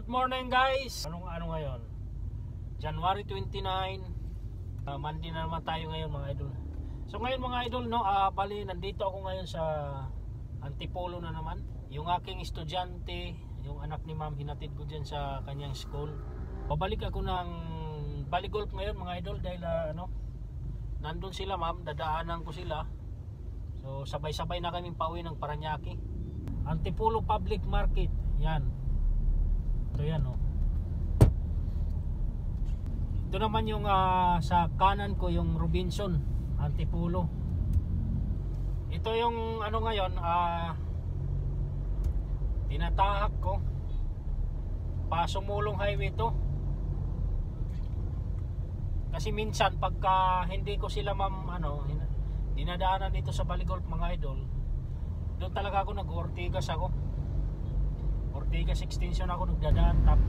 Good morning guys! Ano ngayon? January 29, Monday na naman tayo ngayon mga idol. So ngayon mga idol, no, bali nandito ako ngayon sa Antipolo na naman. Yung aking estudyante, yung anak ni ma'am, hinatid ko dyan sa kanyang school. Babalik ako ng Bali Golf ngayon mga idol dahil nandun sila ma'am, dadaanan ko sila. So sabay-sabay na kaming pauwi ng Paranaque. Antipolo Public Market, yan. Ito yan, oh. Ito naman yung sa kanan ko yung Robinson Antipolo. Ito yung ngayon, tinatahak ko Pasumulong Highway to. Kasi minsan pagka hindi ko sila ma'am dinadaanan dito sa Bali Golf mga idol, doon talaga ako nag-Ortigas ako. Ortigas extension ako nagdadaan tap.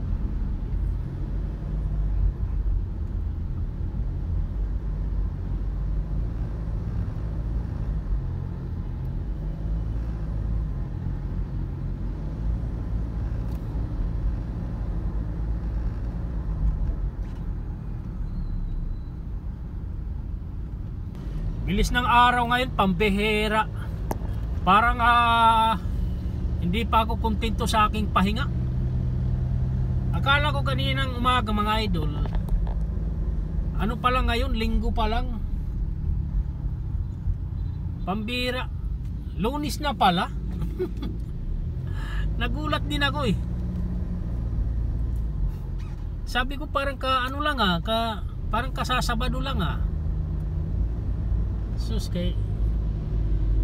Bilis ng araw ngayon, pambihira. Parang hindi pa ako kontento sa aking pahinga. Akala ko kaninang umaga mga idol, ano pa lang ngayon, linggo pa lang. Pambihira, Lunes na pala. Nagulat din ako eh. Sabi ko parang parang kasasabado lang Sus, kay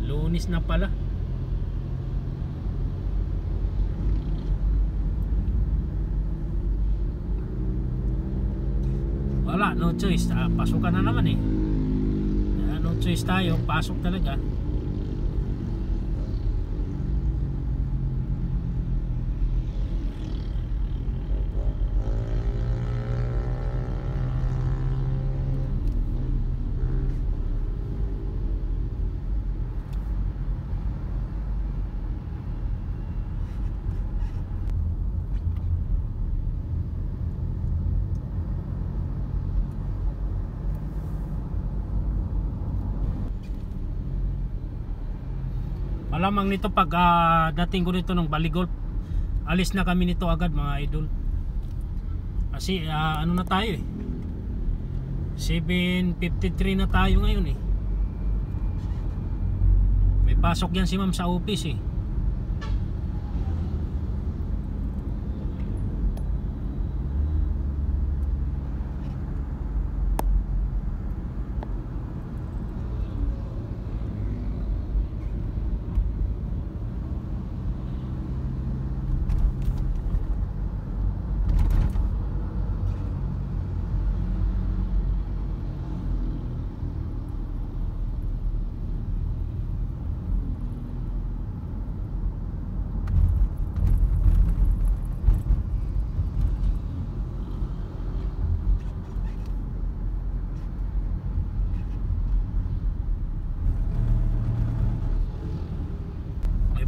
Lunes na pala. Wala, no choice. Pasukan na naman eh. No choice tayo, pasok talaga. Malamang nito pag dating ko nito ng Bali Golf, alis na kami nito agad mga idol. Kasi na tayo eh, 7:53 na tayo ngayon eh. May pasok yan si ma'am sa office eh.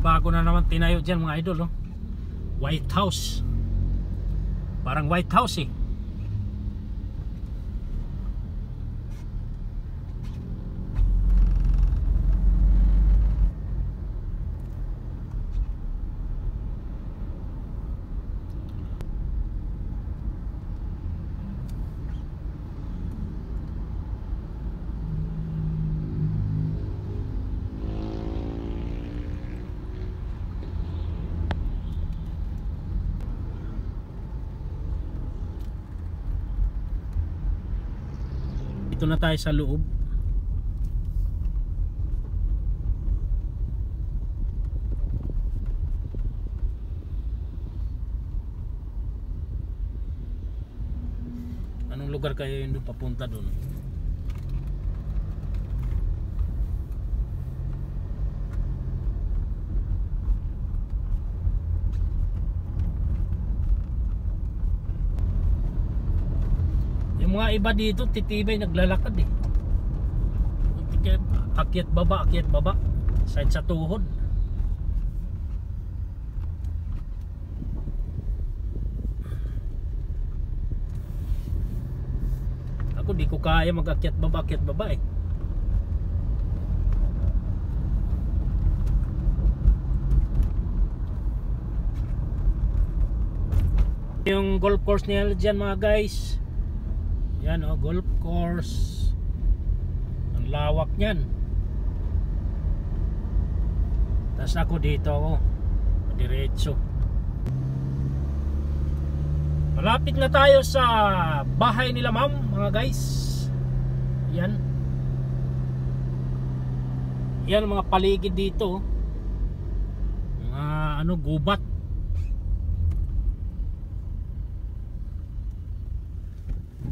Bago na naman tinayo dyan mga idol, oh. White House. Parang White House eh. Ito na tayo sa loob. Anong lugar kayo yung papunta doon? Yung mga iba dito titibay naglalakad eh. Akyat baba side sa tuhod. ako, di ko kaya mag-akyat baba eh. Yung golf course nila dyan mga guys. Yan o, golf course. Ang lawak nyan. Tapos ako dito ako, diretso. Malapit na tayo sa bahay nila ma'am mga guys. Yan. Yan mga paligid dito. Mga gubat.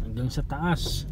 Hanggang sa taas.